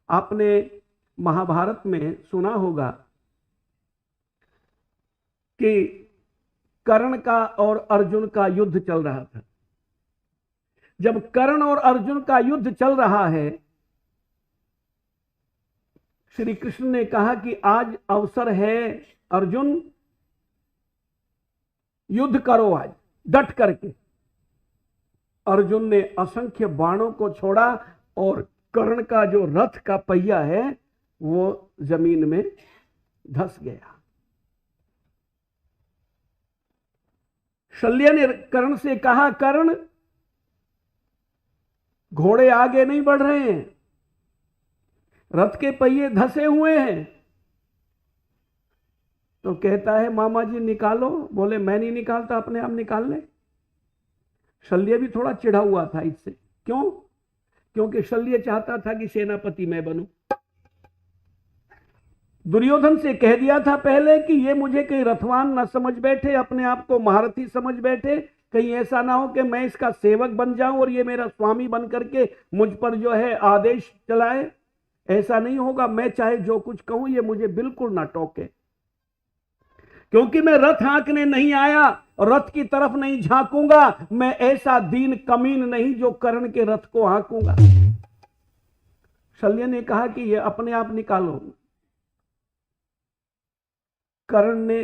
आपने महाभारत में सुना होगा कि कर्ण का और अर्जुन का युद्ध चल रहा था। जब कर्ण और अर्जुन का युद्ध चल रहा है, श्री कृष्ण ने कहा कि आज अवसर है अर्जुन, युद्ध करो आज डट करके। अर्जुन ने असंख्य बाणों को छोड़ा और कर्ण का जो रथ का पहिया है वो जमीन में धंस गया। शल्य ने कर्ण से कहा, कर्ण घोड़े आगे नहीं बढ़ रहे हैं, रथ के पहिए धंसे हुए हैं। तो कहता है, मामा जी निकालो। बोले, मैं नहीं निकालता, अपने आप निकाल ले। शल्य भी थोड़ा चिढ़ा हुआ था इससे। क्यों? क्योंकि शल्य चाहता था कि सेनापति मैं बनूं। दुर्योधन से कह दिया था पहले कि ये मुझे कहीं रथवान ना समझ बैठे, अपने आप को महारथी समझ बैठे, कहीं ऐसा ना हो कि मैं इसका सेवक बन जाऊं और ये मेरा स्वामी बन करके मुझ पर जो है आदेश चलाए। ऐसा नहीं होगा, मैं चाहे जो कुछ कहूं ये मुझे बिल्कुल ना टोके, क्योंकि मैं रथ हाँकने नहीं आया और रथ की तरफ नहीं झांकूंगा। मैं ऐसा दीन कमीन नहीं जो कर्ण के रथ को हाँकूंगा। शल्य ने कहा कि ये अपने आप निकालो। कर्ण ने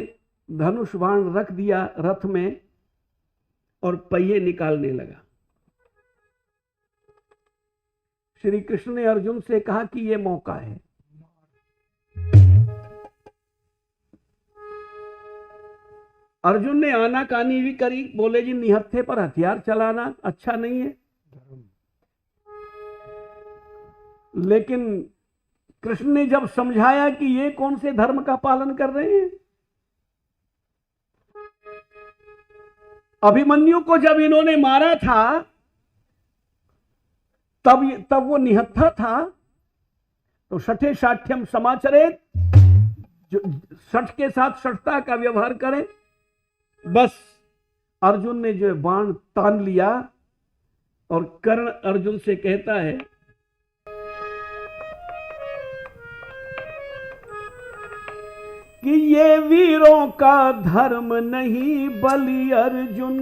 धनुष बाण रख दिया रथ में और पहिए निकालने लगा। श्री कृष्ण ने अर्जुन से कहा कि यह मौका है। अर्जुन ने आनाकानी भी करी। बोले, जी निहत्थे पर हथियार चलाना अच्छा नहीं है। लेकिन कृष्ण ने जब समझाया कि ये कौन से धर्म का पालन कर रहे हैं, अभिमन्यु को जब इन्होंने मारा था तब वो निहत्था था। तो शठे शाठ्यम समाचरेत, शठ के साथ शठता का व्यवहार करें। बस अर्जुन ने जो बाण तान लिया और कर्ण अर्जुन से कहता है कि ये वीरों का धर्म नहीं बलि अर्जुन,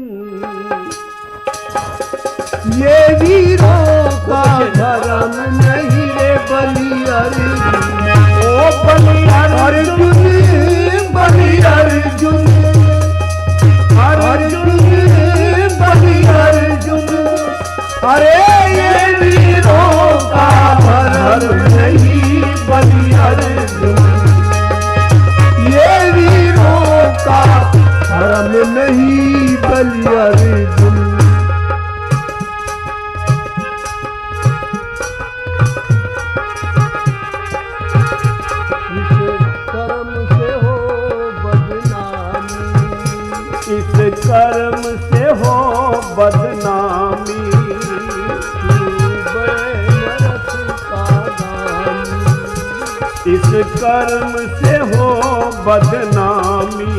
ये वीरों का धर्म नहीं रे बलि अर्जुन। ओ बलि अर्जुन, बलि अर्जुन, अर्जुन बलि अर्जुन। अरे ये वीरों का धर्म नहीं बलि अर्जुन, ये वीरों का धर्म नहीं बलि अर्जुन। कर्म से हो बदनामी, इस कर्म से हो बदनामी,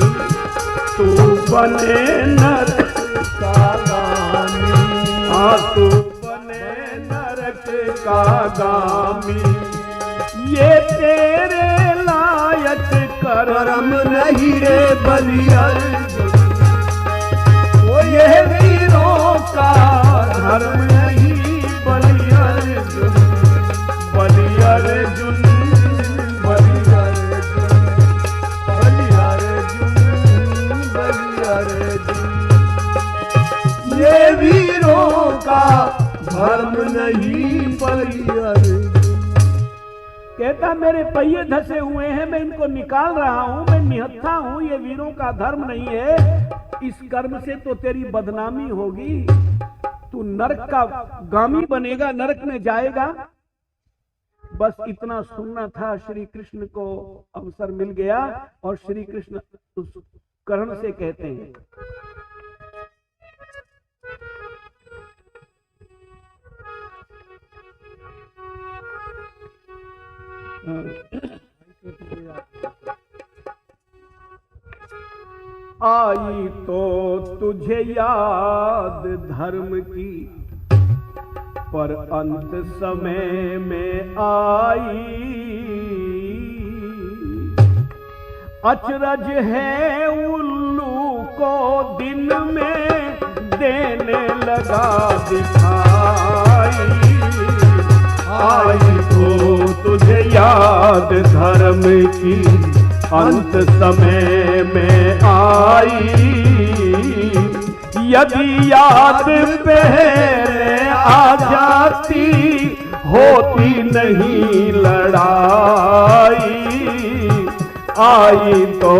तू बने नरक का गामी। हाँ, तू बने नरक का गामी। ये तेरे लायक कर्म नहीं रे बलि अर्जुन, ये वीरों का धर्म नहीं बलि अर्जुन। बलि अर्जुन, बलि अर्जुन, बलि अर्जुन, बलि अर्जुन। ये वीरों का धर्म नहीं बलि अर्जुन। कहता, मेरे पहिए धसे हुए हैं, मैं इनको निकाल रहा हूं, मैं निहत्था हूं, ये वीरों का धर्म नहीं है। इस कर्म से तो तेरी बदनामी होगी, तू नरक का गामी बनेगा, नरक में जाएगा। बस इतना सुनना था। श्री कृष्ण को अवसर मिल गया और श्री कृष्ण उस कर्ण से कहते हैं, आई तो तुझे याद धर्म की, पर अंत समय में आई, अचरज है उल्लू को दिन में देने लगा दिखाई। आई तो तुझे याद धर्म की अंत समय में आई, यदि याद पहले आ जाती होती नहीं लड़ाई। आई तो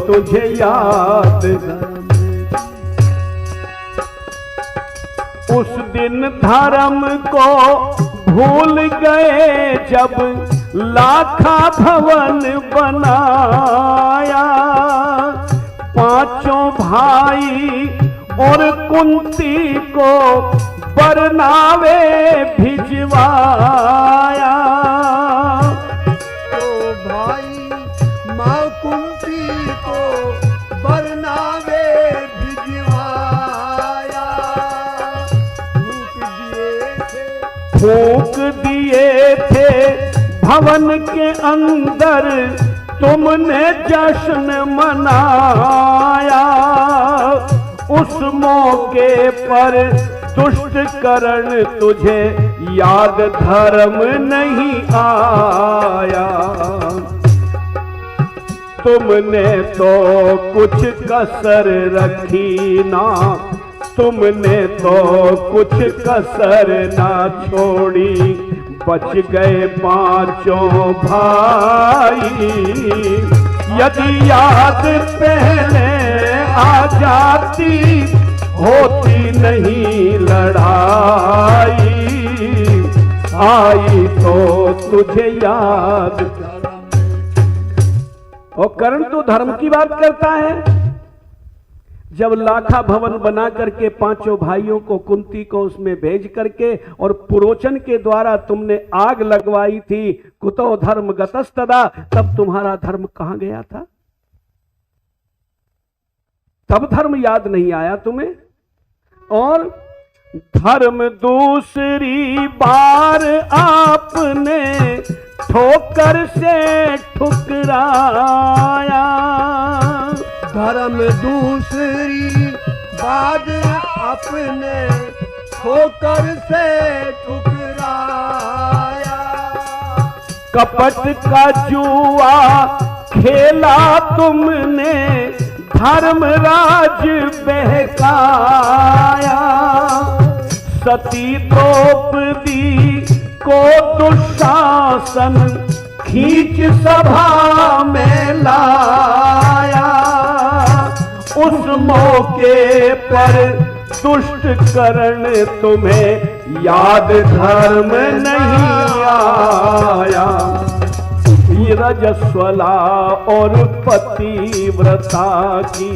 तुझे याद उस दिन धर्म को भूल गए जब लाखा भवन बनाया। पांचों भाई और कुंती को बरनावे भिजवाया। तो भाई माँ कुंती को बरनावे भिजवाया। फूंक दिए थे भवन के अंदर तुमने जश्न मनाया। उस मौके पर दुष्ट करण तुझे याद धर्म नहीं आया। तुमने तो कुछ कसर रखी ना, तुमने तो कुछ कसर ना छोड़ी। बच गए पांचों भाई, यदि याद पहले आ जाती होती नहीं लड़ाई। आई तो तुझे याद। और कर्ण तो धर्म की बात करता है। जब लाखा भवन बना करके पांचों भाइयों को कुंती को उसमें भेज करके और पुरोचन के द्वारा तुमने आग लगवाई थी, कुतो धर्म गतस्तदा, तब तुम्हारा धर्म कहां गया था? तब धर्म याद नहीं आया तुम्हें। और धर्म दूसरी बार आपने ठोकर से ठुकराया। धर्म दूसरी बार अपने ठोकर से ठुकराया। कपट का जुआ खेला तुमने, धर्मराज बहकाया। सती द्रौपदी को दुशासन खींच सभा में लाया। उस मौके पर दुष्ट करण तुम्हें याद धर्म नहीं आया। रजस्वला और पतिव्रता की,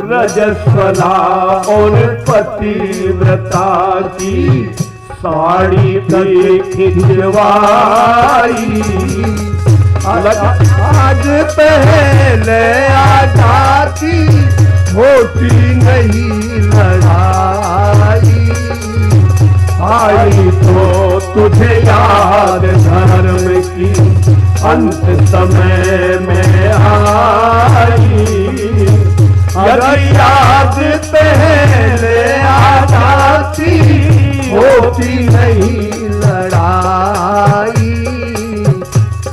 रजस्वला और पतिव्रता की साड़ी भी खिंचवाई। आज पहले आ जाती होती नहीं लड़ाई। आई तो तुझे याद धर्म की अंत समय में आई। यदि याद पहले आ जाती होती नहीं लड़ाई।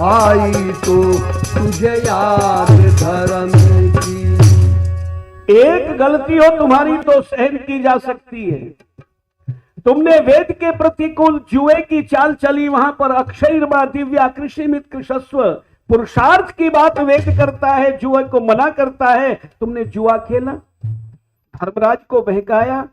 आई तो तुझे याद धर्म की। एक गलती हो तुम्हारी तो सहन की जा सकती है। तुमने वेद के प्रतिकूल जुए की चाल चली, वहां पर अक्षयर्मा दिव्या कृषिमित कृषस्व, पुरुषार्थ की बात वेद करता है, जुए को मना करता है। तुमने जुआ खेला, धर्मराज को बहकाया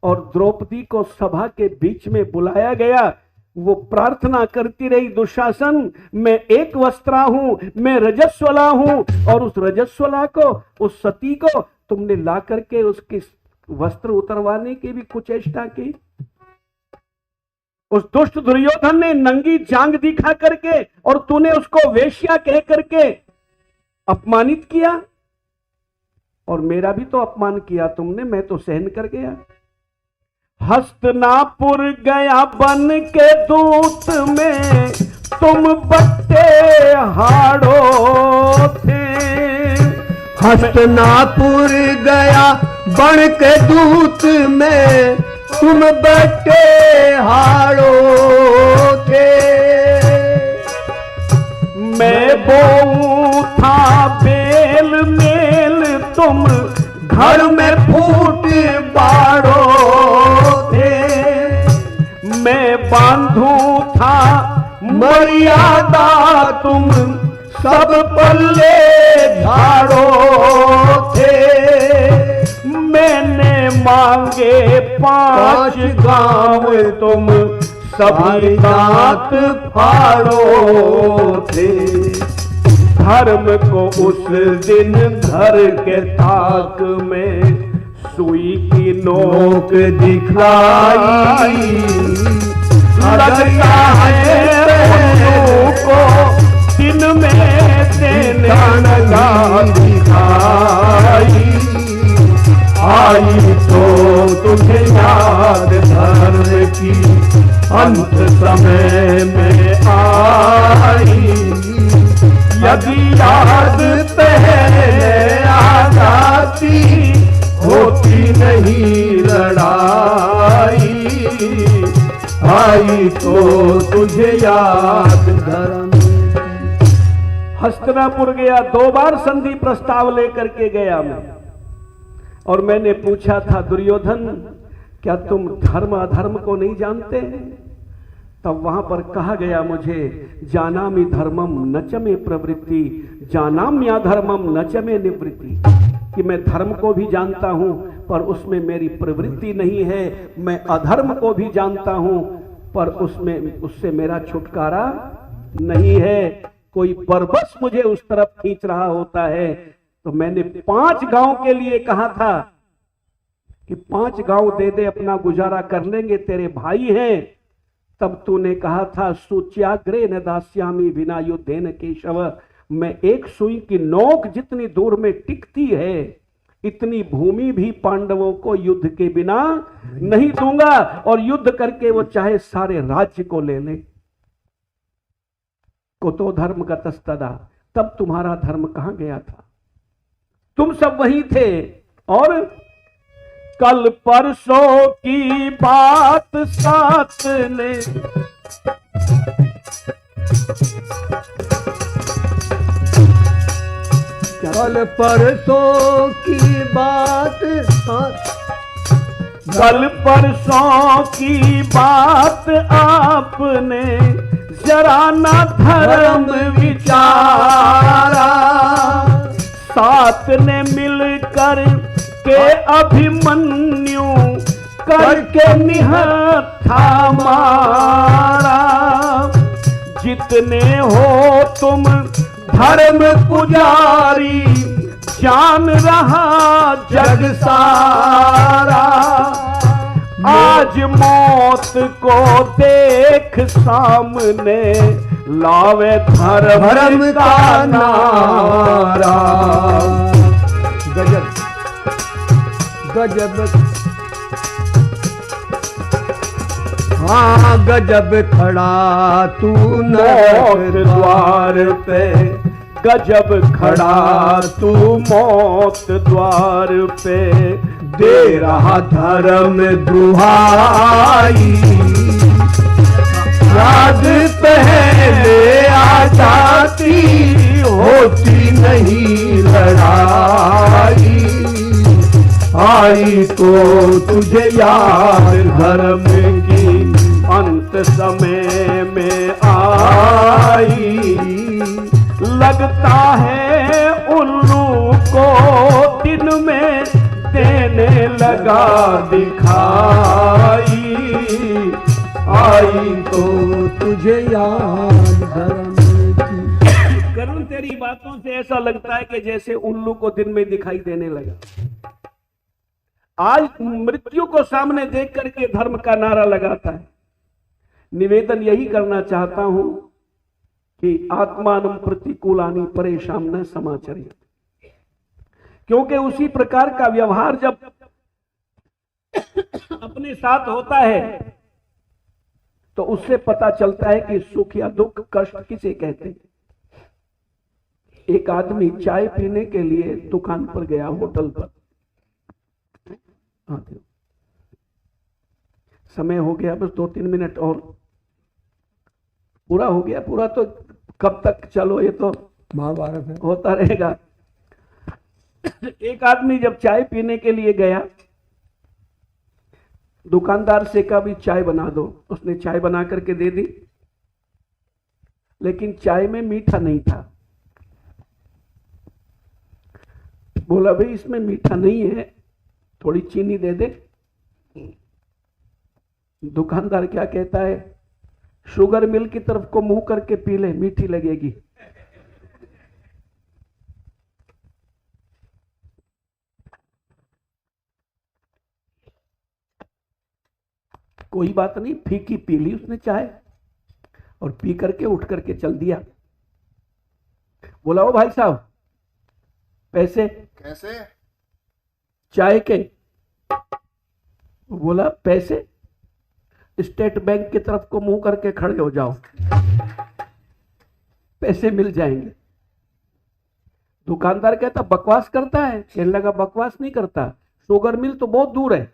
और द्रौपदी को सभा के बीच में बुलाया गया। वो प्रार्थना करती रही, दुशासन मैं एक वस्त्रा हूं, मैं रजस्वला हूं। और उस रजस्वला को, उस सती को तुमने ला करके उसके वस्त्र उतरवाने की भी कुचेष्टा की। उस दुष्ट दुर्योधन ने नंगी जांग दिखा करके और तूने उसको वेश्या कह करके अपमानित किया। और मेरा भी तो अपमान किया तुमने, मैं तो सहन कर गया। हस्तिनापुर गया बन के दूत में तुम बट्टे हाड़ो थे। हस्तिनापुर गया बन के दूत में तुम बट्टे हाड़ो थे। मैं बोऊं था बेल मेल तुम घर में फूट बाड़ो थे। मैं बांधू था मर्यादा तुम सब पल्ले झाड़ो थे। मैंने मांगे 5 गांव तुम सभी दांत फाड़ो थे। धर्म को उस दिन घर के ताक में सुई की नोक दिखलाई। लगता है को दिन में देने लगा दिखाई। आई तो तुझे याद धर्म की अंत समय में आई। यदि याद पहले आ जाती होती नहीं लड़ाई। आई तो तुझे याद धर्म। हस्तिनापुर गया, 2 बार संधि प्रस्ताव लेकर के गया मैं, और मैंने पूछा था दुर्योधन क्या तुम धर्म अधर्म को नहीं जानते हैं? तब वहां पर कहा गया मुझे, जानामि धर्मम न च मे प्रवृत्ति जानाम्या धर्मम न च मे निवृत्ति, कि मैं धर्म को भी जानता हूं पर उसमें मेरी प्रवृत्ति नहीं है। मैं अधर्म को भी जानता हूं पर उससे मेरा छुटकारा नहीं है। कोई बरबस मुझे उस तरफ खींच रहा होता है। तो मैंने 5 गांव के लिए कहा था कि 5 गांव दे दे, अपना गुजारा कर लेंगे, तेरे भाई हैं। तब तूने कहा था सूच्याग्रे न दास्यामी बिना युद्धेन केशव, मैं एक सुई की नोक जितनी दूर में टिकती है इतनी भूमि भी पांडवों को युद्ध के बिना नहीं दूंगा, और युद्ध करके वो चाहे सारे राज्य को ले ले। कुतो धर्म गतस्तदा, तब तुम्हारा धर्म कहां गया था? तुम सब वही थे। और कल परसों की बात साथ ने कल परसों की बात, कल परसों की बात आपने जरा ना धर्म विचारा। साथ ने मिलकर के अभिमन्यु करके निहत्था मारा। जितने हो तुम धर्म पुजारी जान रहा जग सारा। आज मौत को देख सामने लावे धर्म का नारा। गजब गजब, हाँ गजब खड़ा तू मौत द्वार पे, गजब खड़ा तू मौत द्वार पे, दे रहा धर्म दुहाई। याद पहले आ जाती होती नहीं लड़ाई। आई तो तुझे याद धर्म की अंत समय में आई। लगता है उल्लू को दिन में देने लगा दिखाई। आई तो तुझे याद धर्म की। करुण तेरी बातों से ऐसा लगता है कि जैसे उल्लू को दिन में दिखाई देने लगा। आज मृत्यु को सामने देख करके धर्म का नारा लगाता है। निवेदन यही करना चाहता हूं कि आत्मानं प्रतिकूलानि परेशान न समाचरित, क्योंकि उसी प्रकार का व्यवहार जब अपने साथ होता है तो उससे पता चलता है कि सुख या दुख, कष्ट किसे कहते हैं। एक आदमी चाय पीने के लिए दुकान पर गया, होटल पर। समय हो गया, बस 2-3 मिनट और, पूरा हो गया। पूरा तो कब तक, चलो ये तो महाभारत है। होता रहेगा। एक आदमी जब चाय पीने के लिए गया, दुकानदार से कहा भी चाय बना दो। उसने चाय बना करके दे दी, लेकिन चाय में मीठा नहीं था। बोला भाई इसमें मीठा नहीं है, थोड़ी चीनी दे दे। दुकानदार क्या कहता है, शुगर मिल की तरफ को मुंह करके पी ले, मीठी लगेगी। कोई बात नहीं, फीकी पी ली उसने चाय, और पी करके उठ करके चल दिया। बोला ओ भाई साहब, पैसे? कैसे? चाय के? बोला पैसे? स्टेट बैंक की तरफ को मुंह करके खड़े हो जाओ, पैसे मिल जाएंगे। दुकानदार कहता बकवास करता है। कहने लगा बकवास नहीं करता, शुगर मिल तो बहुत दूर है,